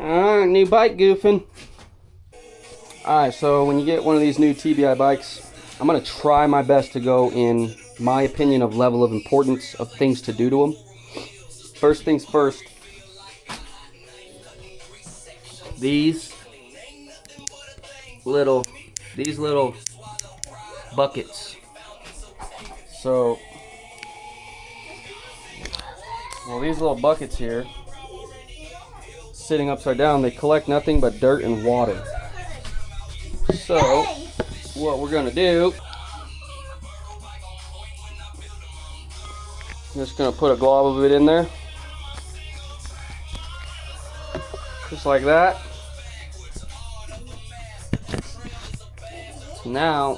Alright, new bike goofing. Alright, so when you get one of these new TBI bikes, I'm going to try my best to go in my opinion of level of importance of things to do to them. First things first, these little buckets. So, well, these little buckets here, sitting upside down, they collect nothing but dirt and water. So, what we're gonna do, I'm just gonna put a glob of it in there, just like that. So now,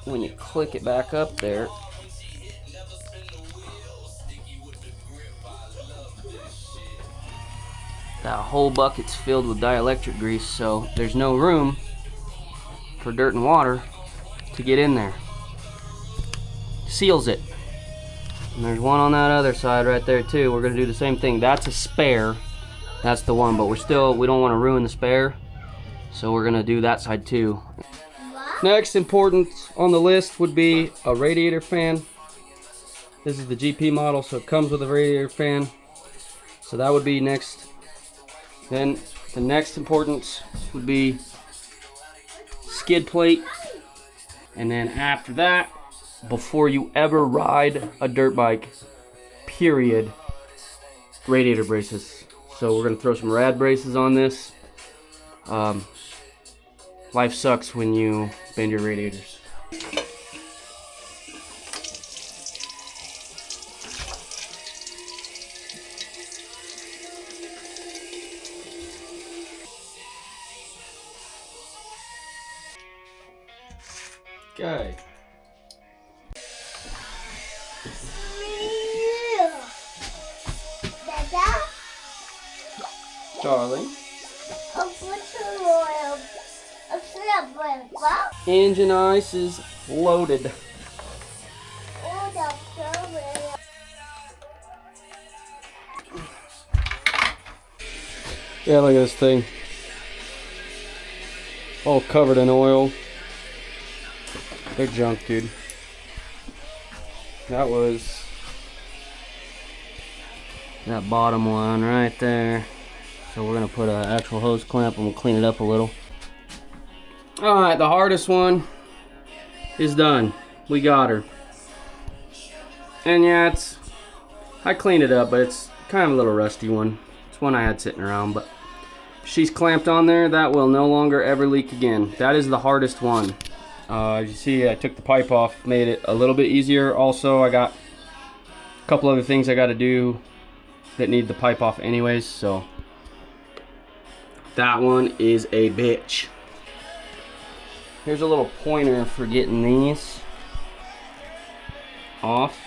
when you click it back up there, that whole bucket's filled with dielectric grease, so there's no room for dirt and water to get in there. Seals it. And there's one on that other side right there too. We're gonna do the same thing. That's a spare. That's the one, but we don't want to ruin the spare, so we're gonna do that side too. Next important on the list would be a radiator fan. This is the GP model, so it comes with a radiator fan. So that would be next. Then the next importance would be skid plate. And then after that, before you ever ride a dirt bike, period, radiator braces. So we're gonna throw some rad braces on this. Life sucks when you bend your radiators. Okay. Darling. Engine ice is loaded. Yeah, look at this thing. All covered in oil. They're junk, dude. That was that bottom one right there. So we're gonna put an actual hose clamp and we'll clean it up a little. Alright, the hardest one is done. We got her. And yeah, I cleaned it up, but it's kind of a little rusty one. It's one I had sitting around, but she's clamped on there. That will no longer ever leak again. That is the hardest one. As you see, I took the pipe off, made it a little bit easier. Also, I got a couple other things I got to do that need the pipe off anyways, so that one is a bitch. Here's a little pointer for getting these off.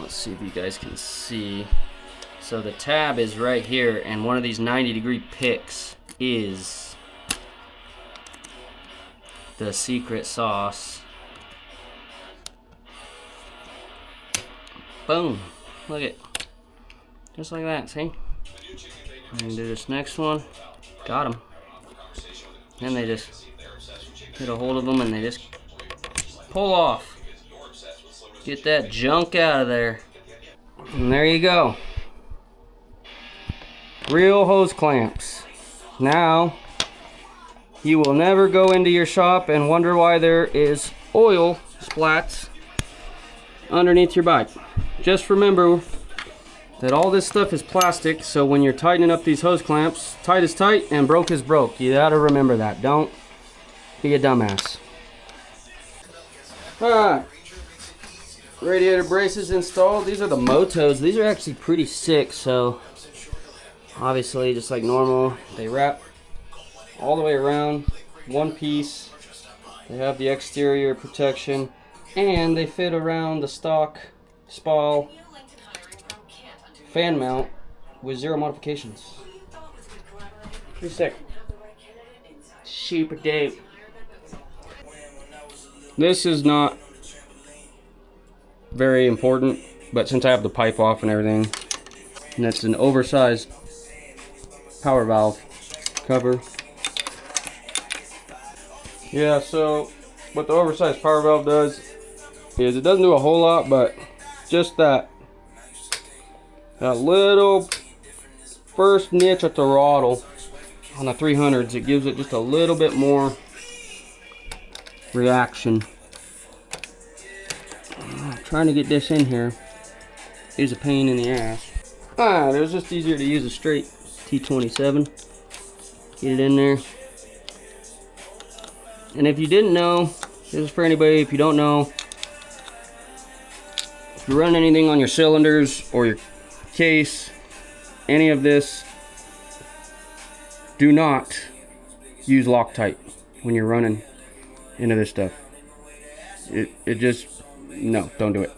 Let's see if you guys can see. So the tab is right here, and one of these 90-degree picks is the secret sauce. Boom. Look at, just like that, see? And do this next one. Got them. Then they just get a hold of them and they just pull off. Get that junk out of there. And there you go. Real hose clamps. Now, you will never go into your shop and wonder why there is oil splats underneath your bike. Just remember that all this stuff is plastic, so when you're tightening up these hose clamps, tight is tight and broke is broke. You gotta remember that. Don't be a dumbass. Alright. Radiator braces installed. These are the Motos. These are actually pretty sick, so obviously just like normal, they wrap all the way around, one piece. They have the exterior protection and they fit around the stock Spal fan mount with 0 modifications. Pretty sick. Super dope. This is not very important, but since I have the pipe off and everything, And that's an oversized power valve cover. Yeah, so what the oversized power valve does is it doesn't do a whole lot, but just that little first niche at the throttle on the 300s, it gives it just a little bit more reaction. Trying to get this in here is a pain in the ass. It was just easier to use a straight T27. Get it in there. And if you didn't know, this is for anybody, if you don't know, if you run anything on your cylinders or your case, any of this, do not use Loctite when you're running into this stuff. It just, no, don't do it.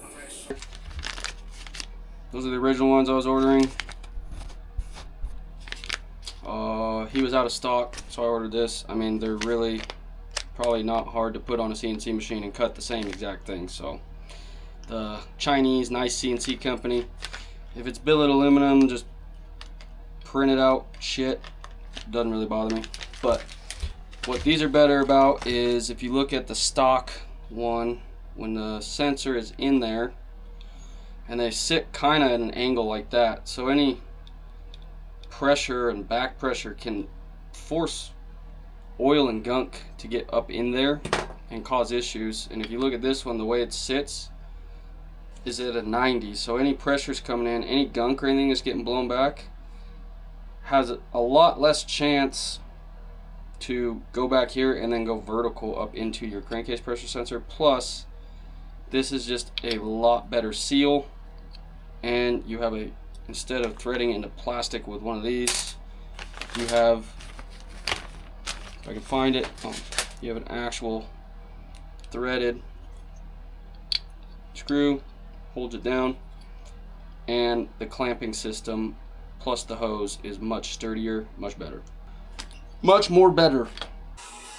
Those are the original ones I was ordering. He was out of stock, so I ordered this. I mean, they're really probably not hard to put on a CNC machine and cut the same exact thing. So the Chinese nice CNC company, if it's billet aluminum, just print it out, shit, doesn't really bother me. But what these are better about is if you look at the stock one, when the sensor is in there and they sit kind of at an angle like that, so any pressure and back pressure can force oil and gunk to get up in there and cause issues. And if you look at this one, the way it sits is at a 90, so any pressure's coming in, any gunk or anything that's getting blown back has a lot less chance to go back here and then go vertical up into your crankcase pressure sensor. Plus, this is just a lot better seal, and you have a, instead of threading into plastic with one of these, you have, if I can find it, you have an actual threaded screw, holds it down, and the clamping system plus the hose is much sturdier, much better. Much more better.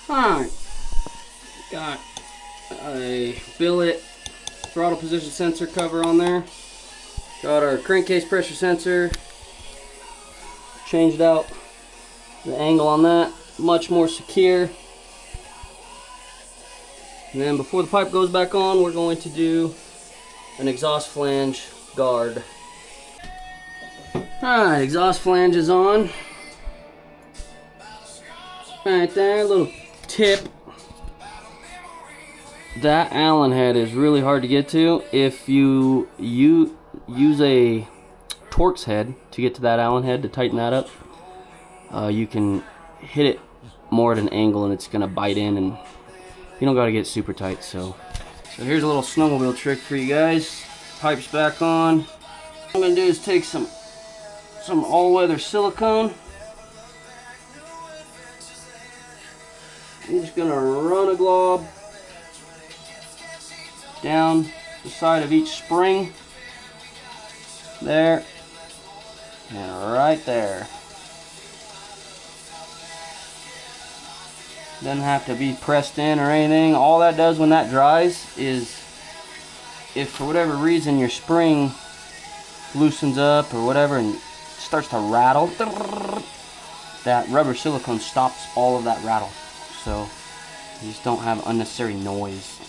Alright, got a billet throttle position sensor cover on there. Got our crankcase pressure sensor. Changed out the angle on that. Much more secure. And then before the pipe goes back on, we're going to do an exhaust flange guard. Alright, exhaust flange is on. Right there, a little tip. That Allen head is really hard to get to. If you use a Torx head to get to that Allen head to tighten that up, you can hit it more at an angle and it's gonna bite in, and you don't gotta get super tight. So here's a little snowmobile trick for you guys. Pipe's back on. What I'm gonna do is take some all-weather silicone. I'm just gonna run a glob down the side of each spring. There. And right there. Doesn't have to be pressed in or anything. All that does when that dries is, if for whatever reason your spring loosens up or whatever and starts to rattle, that rubber silicone stops all of that rattle. So you just don't have unnecessary noise.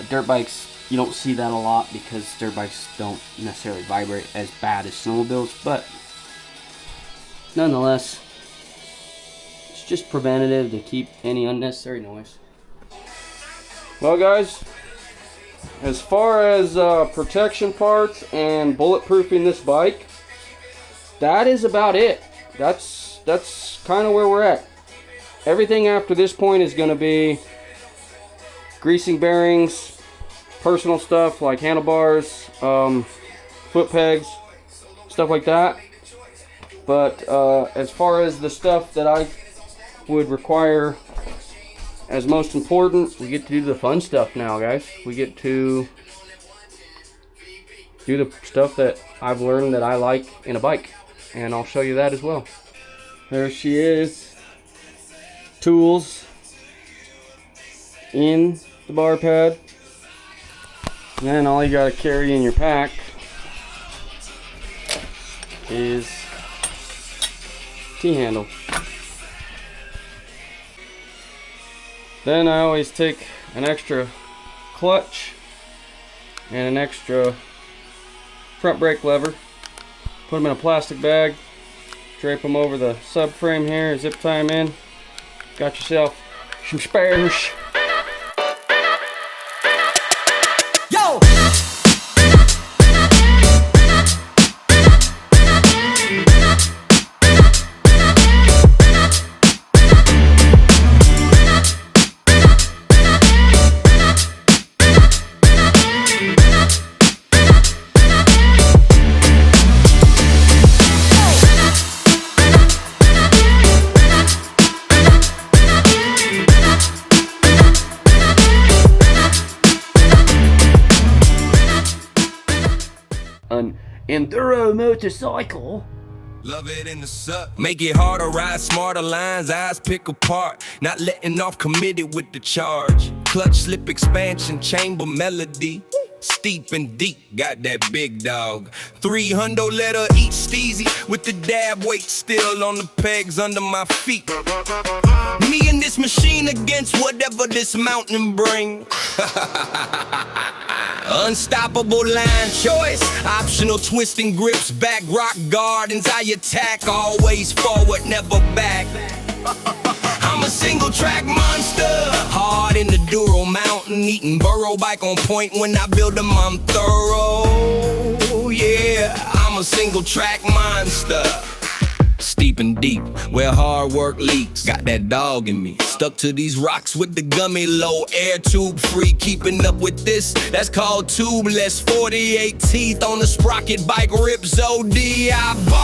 Dirt bikes, you don't see that a lot because dirt bikes don't necessarily vibrate as bad as snowmobiles, but nonetheless, it's just preventative to keep any unnecessary noise. Well guys, as far as protection parts and bulletproofing this bike, that is about it. That's kind of where we're at. Everything after this point is going to be greasing bearings, personal stuff like handlebars, foot pegs, stuff like that. But as far as the stuff that I would require as most important, we get to do the fun stuff now, guys. We get to do the stuff that I've learned that I like in a bike, and I'll show you that as well. There she is. Tools in the bar pad, and then all you gotta carry in your pack is T-handle. Then I always take an extra clutch and an extra front brake lever, put them in a plastic bag, drape them over the subframe here, zip tie them in. Got yourself some spares. Yo! An enduro motorcycle. Love it in the suck. Make it harder, ride smarter lines, eyes pick apart. Not letting off, committed with the charge. Clutch slip expansion, chamber melody. Steep and deep, got that big dog. 300 letter each steezy with the dab weight still on the pegs under my feet. Me and this machine against whatever this mountain bring. Unstoppable line choice, optional twisting grips, back rock gardens. I attack, always forward, never back. I'm a single track monster, hard in the Duro mountain, eating burrow bike on point. When I build them, I'm thorough. Yeah, I'm a single track monster. Steep and deep, where hard work leaks. Got that dog in me, stuck to these rocks with the gummy low, air tube free. Keeping up with this, that's called tubeless. 48 teeth on the sprocket, bike rips OD. I bought